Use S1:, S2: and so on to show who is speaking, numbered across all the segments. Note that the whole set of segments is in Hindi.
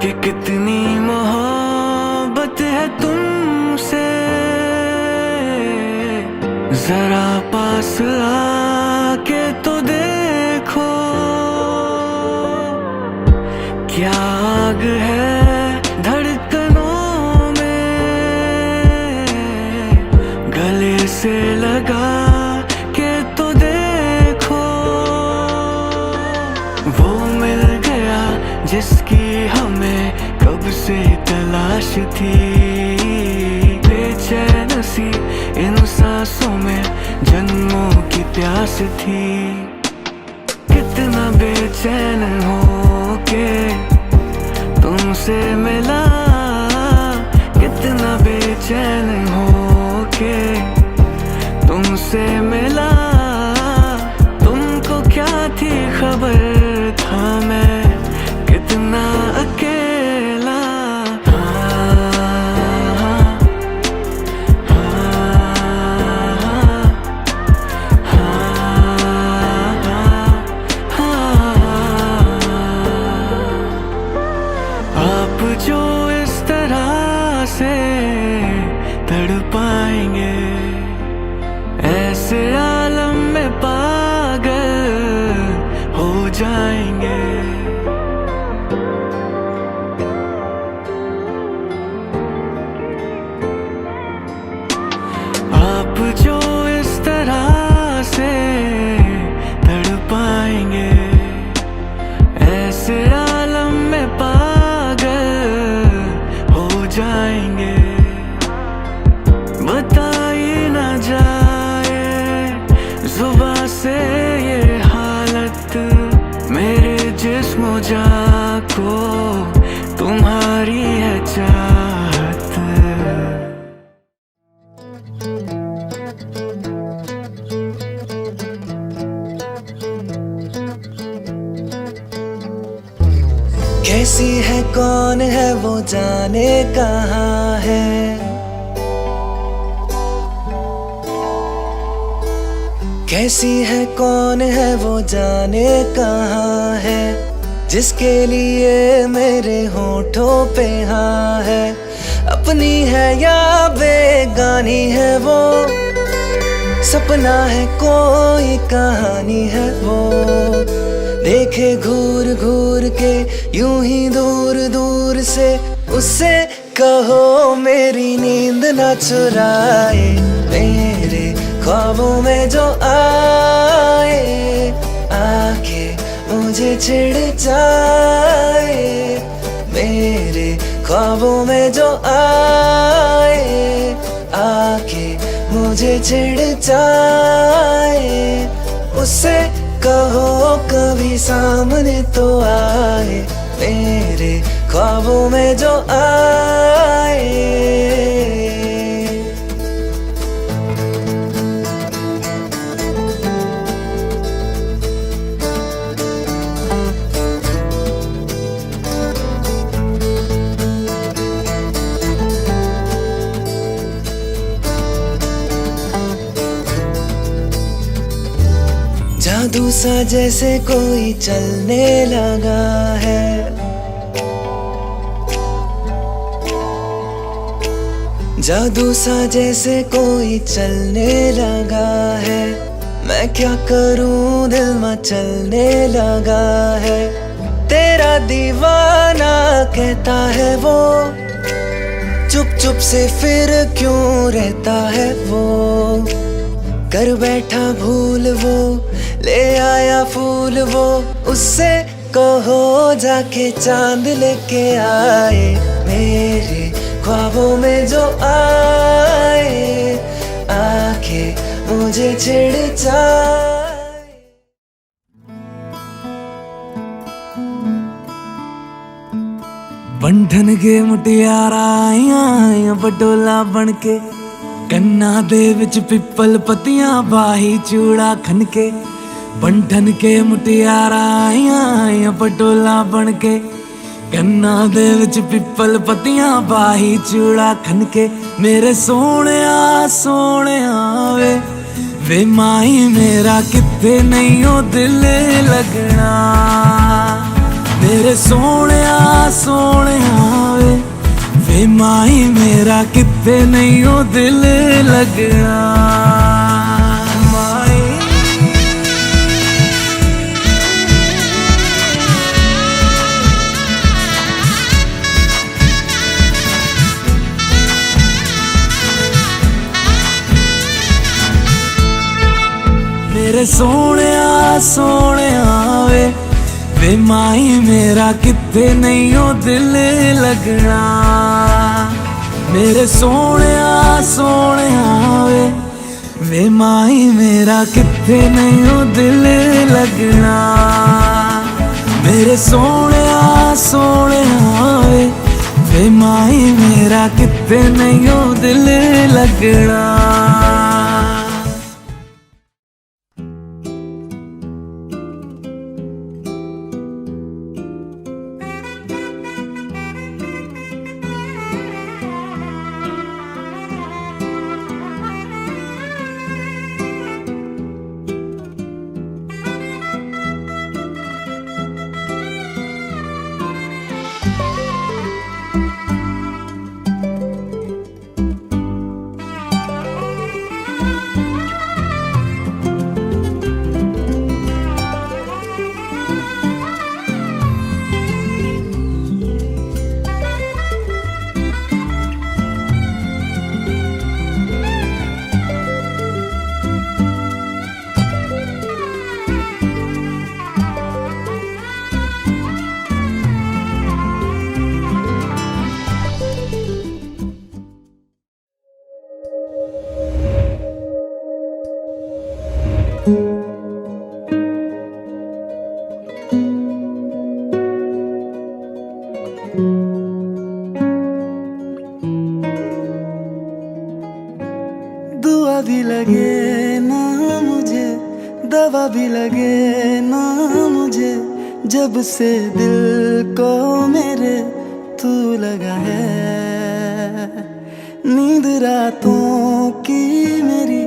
S1: कि कितनी मोहब्बत है तुमसे। जरा पास आके तो देखो, क्या आग है धड़कनों में। गले से लगा के तो देखो, वो मिल गया जिसकी हमें कब से तलाश थी। बेचैन सी इन सांसों में जन्मों की प्यास थी। कितना बेचैन हो के तुमसे मिला, कितना बेचैन हो के तुमसे मिला। तुमको क्या थी खबर, था मैं कितना अकेला। आप जो इस तरह से तड़पाएंगे, ऐसे आलम में पागल हो जाएंगे। आप जो इस तरह से तड़पाएंगे, ऐसे आलम में पागल हो जाएंगे। बताई ना जाए जुबां से ये हालत, मेरे जिस्म जा को तुम्हारी है चाहत।
S2: कैसी है कौन है वो जाने कहाँ है। कैसी है कौन है वो जाने कहाँ है, जिसके लिए मेरे होठों पे हाँ है। अपनी है या बेगानी है वो, सपना है कोई कहानी है वो। देखे घूर घूर के यूं ही दूर दूर से, उससे कहो मेरी नींद ना चुराए। मेरे ख्वाबों में जो आए, आके मुझे छिड़ जाए। मेरे ख्वाबों में जो आए, आके मुझे छिड़ जाए। उससे कहो कभी सामने तो आए, मेरे ख्वाबों में जो आए। जादू सा जैसे कोई चलने लगा है। जादू सा जैसे कोई चलने लगा है। मैं क्या करूं दिल मचलने लगा है। तेरा दीवाना कहता है वो, चुप चुप से फिर क्यों रहता है वो। कर बैठा भूल वो, ले आया फूल वो। उससे कहो जाके चांद लेके आए। मेरे ख्वाबों में जो आए, आके मुझे छिड़ जाए।
S3: बंधन के मुटियारा आइयां पटोला बनके, कन्ना दे विच पिपल पतियां बाही चूड़ा खनके। बंधन के मुटियारा आइयां पटोला बनके, कन्ना दे विच पिपल पतियां बाही चूड़ा खनके। मेरे सोहणिया सोहणिया वे माही मेरा किथे नहीं ओ दिल लगना। मेरे सोहणिया सोहणिया वे माही मेरा किते नहीं हो दिल लगना माही। मेरे सोहणिया सोहणिया वे माही मेरा किते नहीं हो दिल लगना मेरे सोहणिया सोहणिया वे माही मेरा किते नहीं हो दिल लगना मेरे सोहणिया सोहणिया वे माही मेरा किते नहीं हो दिल लगना।
S2: दुआ भी लगे ना मुझे दवा भी लगे ना मुझे जब से दिल को मेरे तू लगा है। नींद रातों की मेरी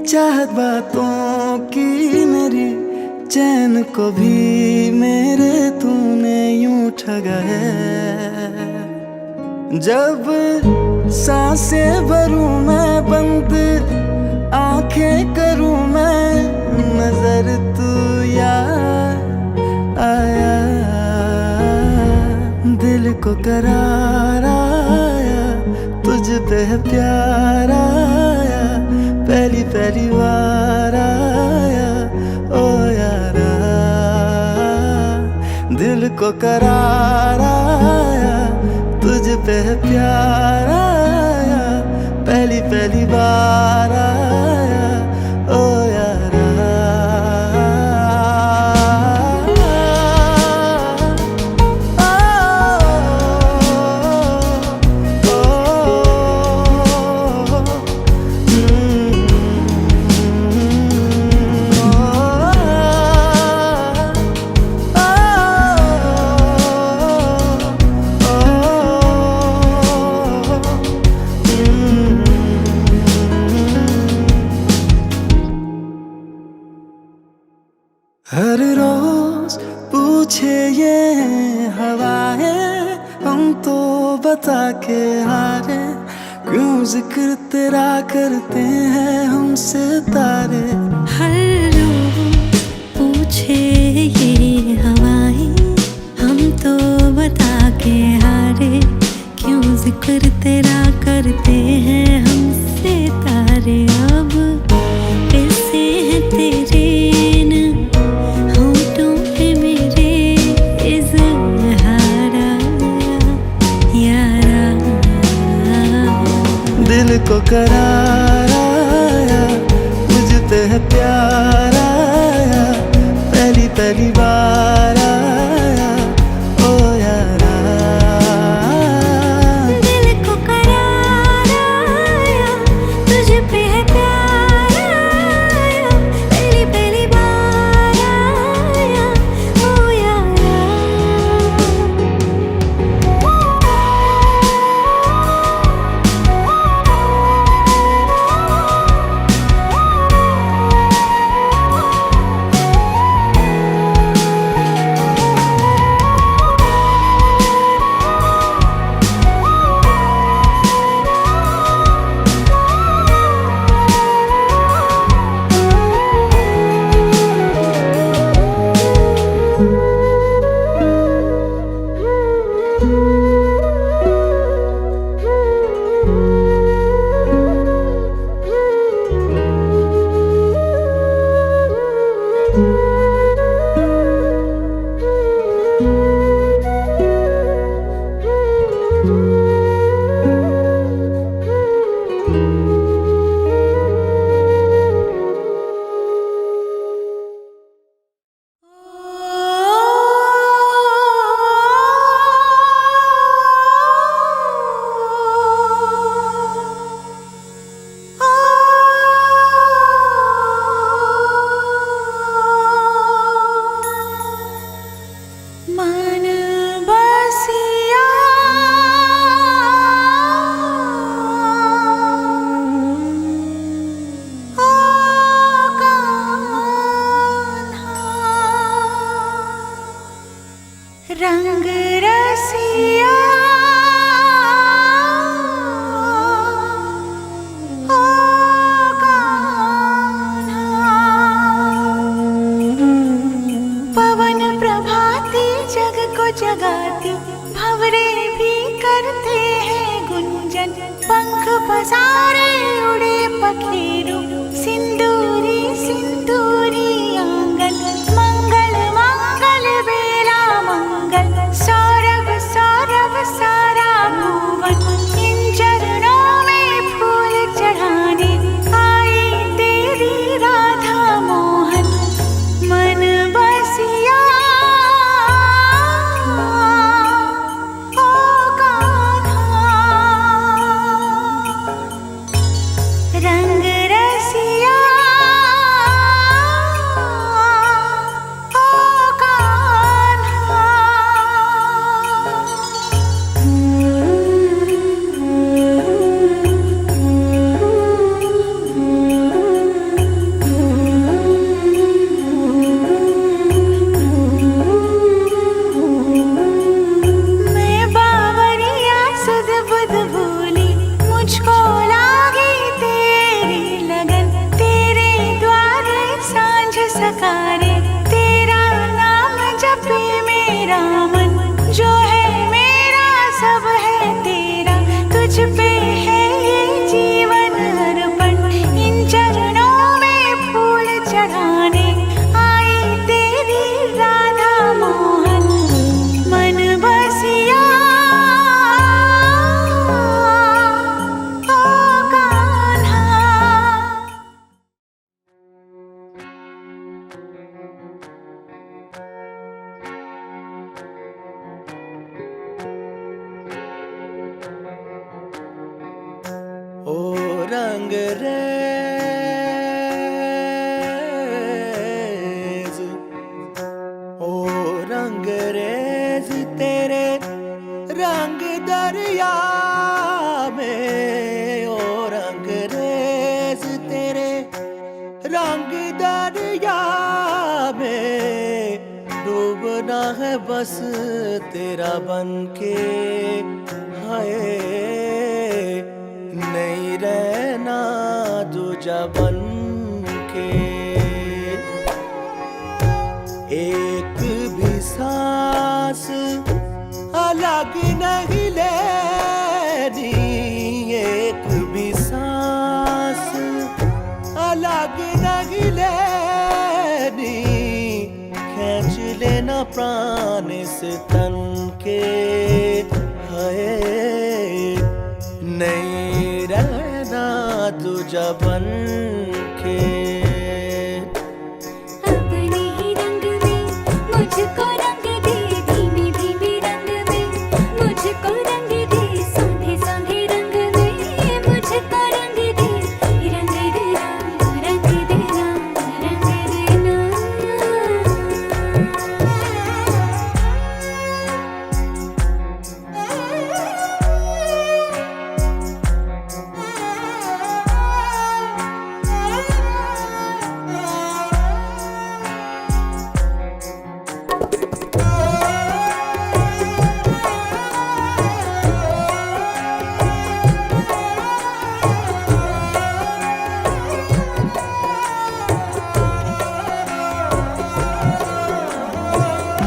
S2: चाहत बातों की मेरी चैन को भी मेरे तूने यूं ठगा है। जब सांसें भरूं मैं बंद आंखें करूं मैं नजर तू यार आया दिल को करार आया तुझ पे प्यार आया पहली पहली बार आया ओ यारा दिल को करार आया तुझ पे प्यार आया पहली पहली बार आया ओ यारा। हर रोज पूछे ये हवाएं हम तो बता के हारे क्यों जिक्र तेरा करते हैं हमसे तारे।
S4: हर रोज पूछे ये हवाएं हम तो बता के हारे क्यों जिक्र तेरा करते हैं हमसे तारे। अब कैसे है तेरे
S2: दिल को करार आया मुझ पे है प्यार आया पहली पहली बार आया ओ यारा।
S4: दिल को करार आया तुझ पे है प्यार आया पहली पहली बार आया ओ यारा। मन बसिया ओ कान्हा, रंग रसिया ओ कान्हा, पवन प्रभाती जग को जगाती, भंवरे भी करते हैं गुंजन, पंख पसारे उड़े पखेरु, सिंदूरी सिंदूरी आंगन, मंगल मंगल बेला मंगल, सौरभ सौरभ सारा भुवन, इन चरणों में फूल चढ़ाने आई तेरी राधा मोहन, मन बसिया ओ कान्हा, रंग रसिया ओ कान्हा। मैं बावरिया सुध बुध भूली, मुझको लागी तेरी लगन, तेरे द्वारे सांझ सकारे, तेरा नाम जपे मेरा मन, जो है मेरा सब है तेरा, तुझ पे है ये जीवन अर्पण, इन चरणों में फूल चढ़ाने आई तेरी राधा मोहन, मन बसिया ओ कान्हा।
S2: ओ रंग रेज, ओ रंग रेज तेरे रंग दरिया में, ओ रंग रेज तेरे रंग दरिया में, डूबना है बस तेरा बन के, हाय नहीं रहना दूजा बन के, एक भी सांस अलग नहीं लेनी, एक भी सांस अलग नहीं लेनी, खींच लेना प्राण से तन के, हाय नहीं रहना दूजा बन के।
S4: अपने ही रंग में मुझको रंग दे, धीमे धीमे रंग में मुझको रंग दे, संधे संधे रंग में मुझको रंग दे, रंग देना रंग देना रंग देना।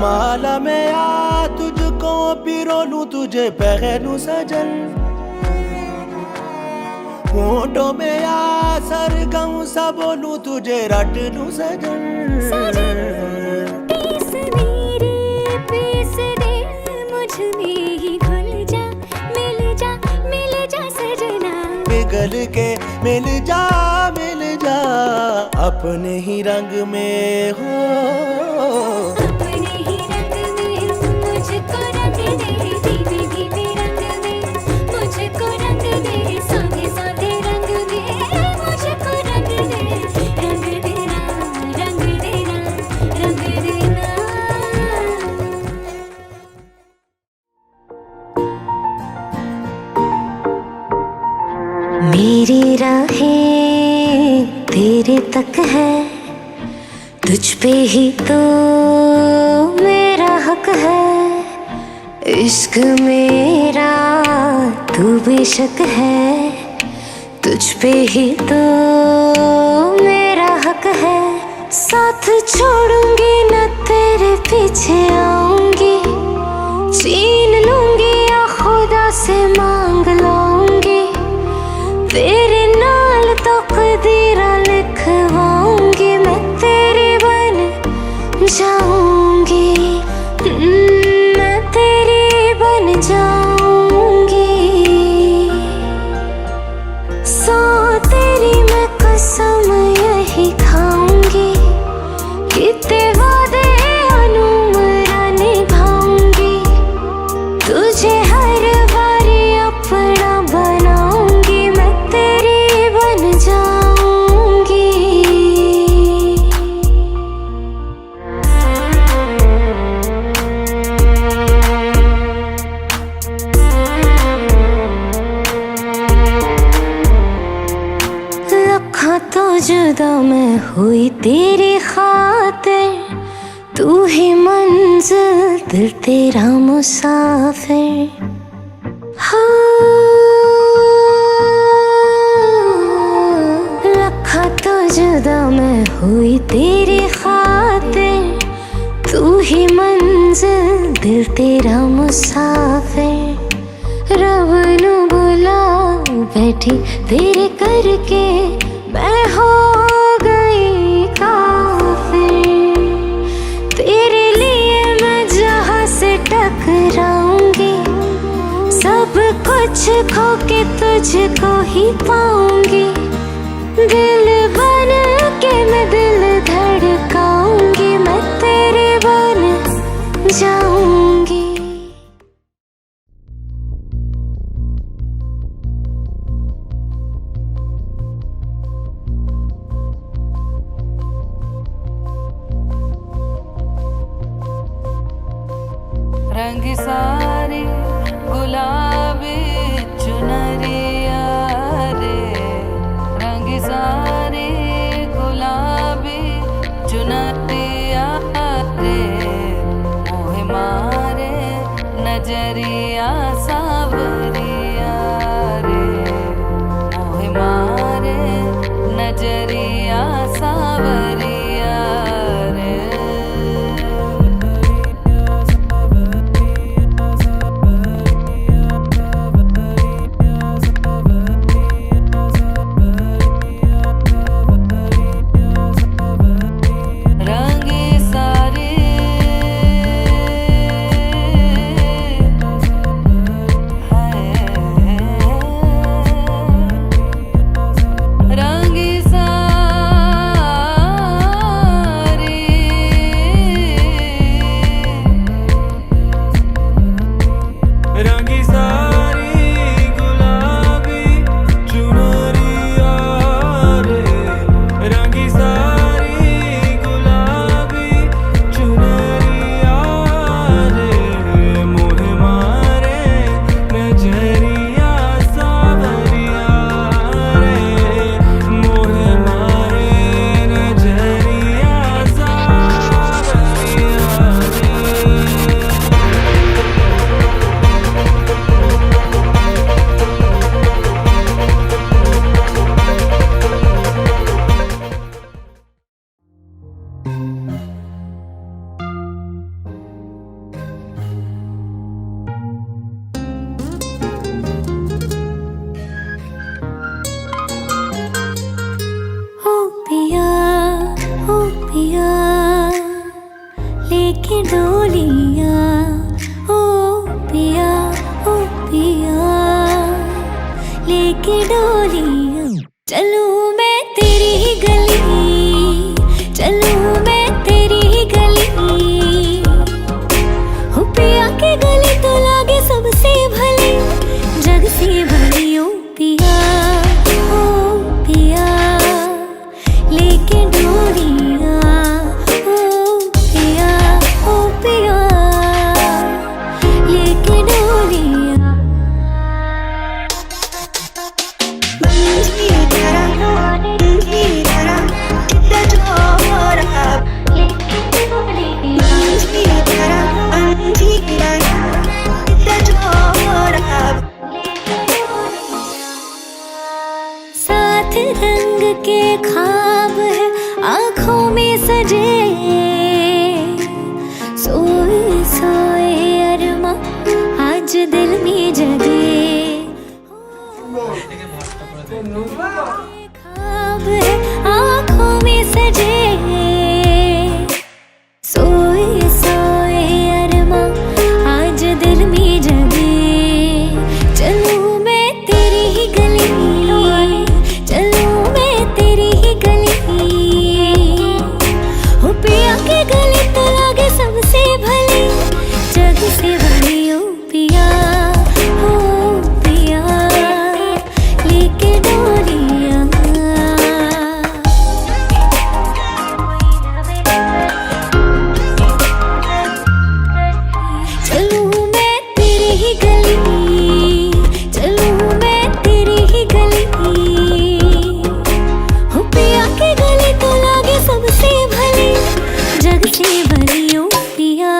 S2: माला में आ तुझको पीरों नू तुझे पैनू सजन होठों में आ सरगम सबों तुझे रट नू सजन
S4: पीस मेरे पीस दे मुझ में ही घुल जा मिल जा सजना
S2: पिघल के मिल जा अपने ही रंग में हो
S4: अपने ही रंग में मुझको रंग दे धीमे धीमे रंग में मुझको रंग दे साधे साधे रंग में मुझको रंग दे रंग देना रंग देना रंग देना मेरी राहें तेरे तक है तुझ पे ही तो मेरा हक है इश्क मेरा तू बेशक है तुझ पे ही तो मेरा हक है साथ छोड़ूंगी न तेरे पीछे आऊंगी छीन लूंगी या खुदा से मांग लाऊंगी तेरे नाल तो कदीरा लिखवाऊंगी मैं तेरी बन जाऊंगी मैं तेरी बन जाऊंगी सो तेरी मैं कसम यही खाऊंगी कितने वादे अनुमरा निभाऊंगी तुझे हर बारी अपना बनाऊंगी मैं तेरी बन जाऊंगी लखा तो जुदा मैं हुई तेरी खातिर तू ही मंजिल दिल तेरा मुसाफिर लखा तो जुदा मैं हुई तेरी खातिर तू ही मंजिल दिल तेरा मुसाफिर रब नू बुला बैठी तेरे करके मैं हो गई काफिर तेरे लिए मैं जहाँ से टकराऊंगी सब कुछ खो के तुझको ही पाऊंगी दिल बन के मैं दिल धड़काऊंगी मैं तेरे बन जाऊंगी
S5: रंग सारे गुलाबी चुनरिया रे रंग सारे गुलाबी चुनरिया रे मोहे मारे नजरिया सावरिया रे मोहे मारे नजरिया सावरिया रे रंग सारे
S4: डोलियां ओ पिया लेके डोलियां। चलूं मैं तेरी ही गली, चलूं मैं तेरी ही गली, हो पिया की गली तो लागे सबसे भली, जग से भली ओ पिया लेके डोलियां ओ पिया लेके डोलियां। साथ रंग के ख्वाब है आँखों में सजे, सोए सोए अरमा आज दिल में जगे। ख्वाब है आँखों में सजे, सोए सोए अरमा आज दिल में जगे। चलूं मैं तेरी ही गली, चलूं मैं तेरी ही गली, हो पिया की गली तो लागे सबसे भली, जग से भली ओ पिया लेके डोलियां। चलूं मैं तेरी ही गली, चलूं मैं तेरी ही गली, हो पिया की गली तो लागे सबसे भली, जग से भली ओ पिया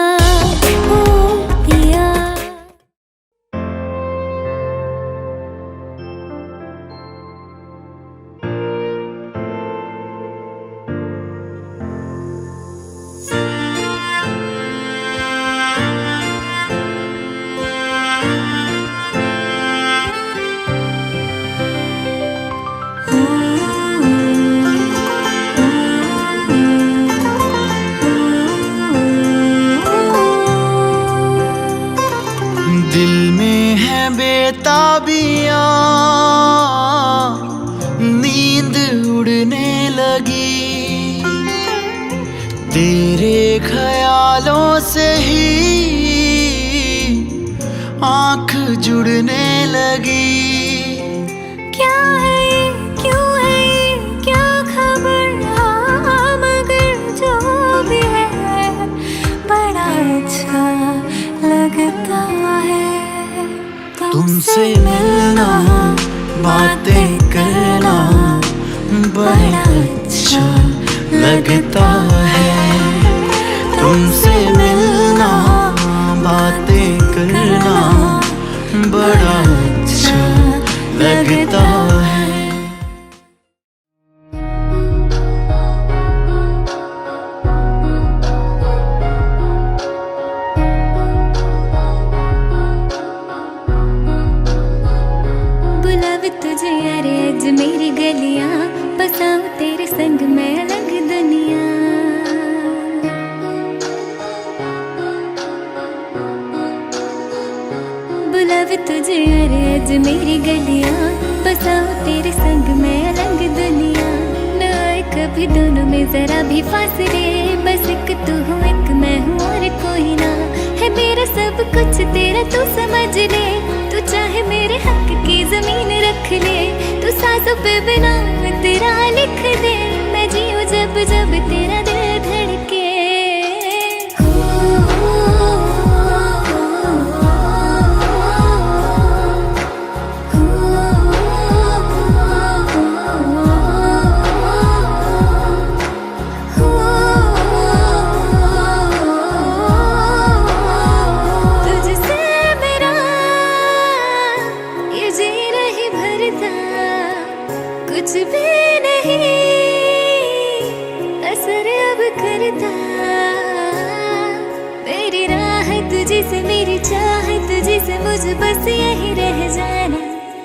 S1: दिल में है बेताबियां, नींद उड़ने लगी, तेरे ख्यालों से ही आँख जुड़ने लगी।
S4: क्या है ये, क्यों है ये, क्या खबर, हाँ मगर जो भी है बड़ा अच्छा लगता है।
S1: तुमसे मिलना, बातें करना बड़ा अच्छा लगता है। तुमसे मिलना, बातें करना बड़ा अच्छा लगता है।
S4: बुलावे तुझे यारे आज मेरी गलियां, बसाऊं तेरे संग मैं अलग दुनिया। बुलावे तुझे यारे आज मेरी गलियां, बसाऊं तेरे संग मैं अलग दुनिया। न आए कभी दोनों में जरा भी फासले, बस एक तू हूँ एक मैं हूँ और कोई ना है मेरा सब कुछ तेरा तू समझ ले। तू चाहे मेरे हक की जमीन रख ले, तू सांसों पे बिना तेरा लिख दे, मैं जीऊं जब जब तेरा दिल धड़के। कुछ भी नहीं असर अब करता, मेरी राह तुझे से मेरी चाह तुझे से मुझे बस यही रह जाना।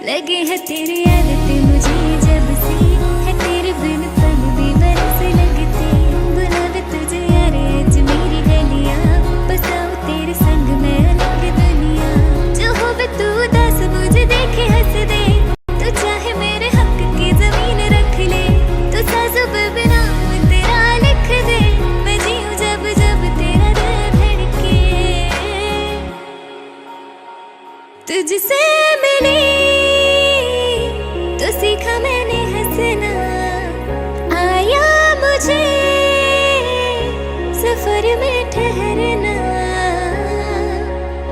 S4: लगे है तेरी आदतें मुझे जब से, है तेरे बिन पल भी बरस लगते। बुलावे तुझे यारे आज मेरी गलियां, तुझसे मिली तो सीखा मैंने हंसना, आया मुझे सफर में ठहरना।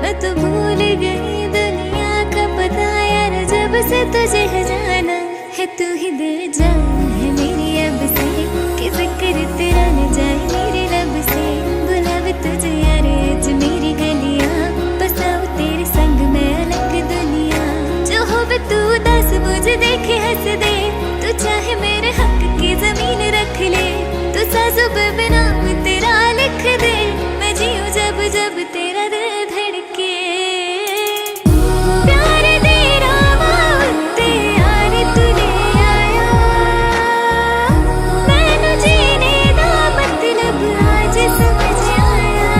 S4: मैं तो भूल गई दुनिया का पता यार, जब से तुझे है जाना है। तू ही दिल जान है मेरी अब से, कि जिक्र तेरा न जाए मेरे लब से। बुलावे तुझे यार आज मेरी गलियां, बसाऊं तेरे संग मैं अलग दुनिया। जो हो भी तू उदास मुझे देखे हंस दे, तू चाहे मेरे हक की जमीन रख ले। तू साजो पे नाम तेरा लिख दे, मैं जीऊं जब जब तेरा दिल धड़के। प्यार तेरा वक्त यार तूने आया, मैनू जीने दा मतलब आज समझ आया।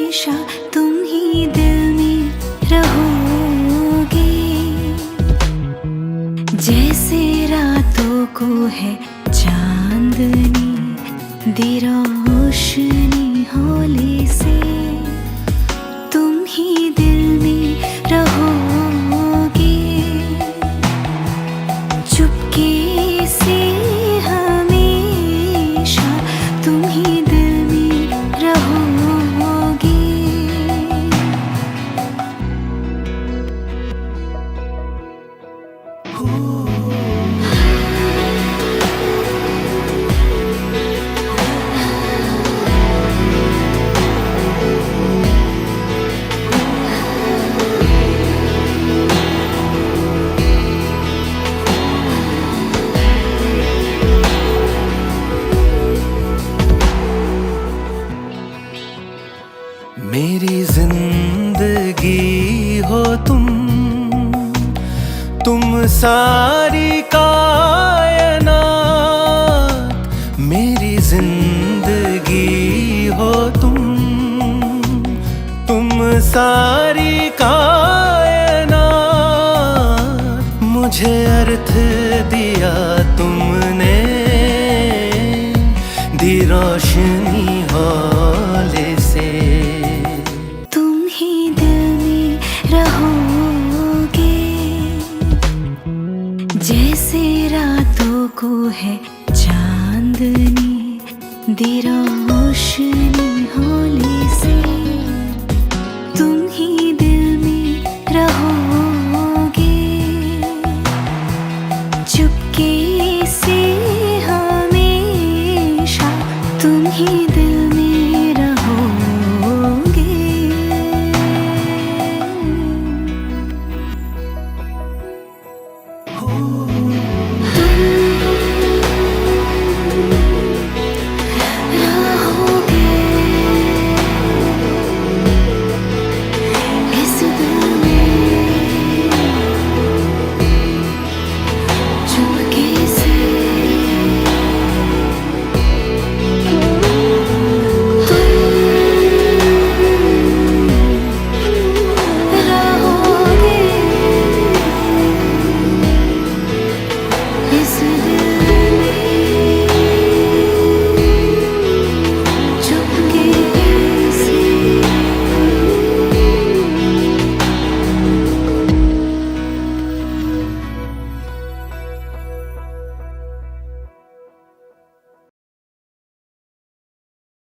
S4: हमेशा तुम ही दिल में रहोगे। जैसे रातों को है चांदनी दी रोशनी होली से, तुम ही दिल में रहोगे। चुपके से हमेशा तुम ही दिल में रहोगे।
S2: मेरी जिंदगी हो तुम सारी कायनात। मेरी जिंदगी हो तुम सारी कायनात। मुझे अर्थ दिया तुमने दी रोशनी होले से।
S4: तुम ही दिल में रहोगे। जैसे रातों को है चांदनी दी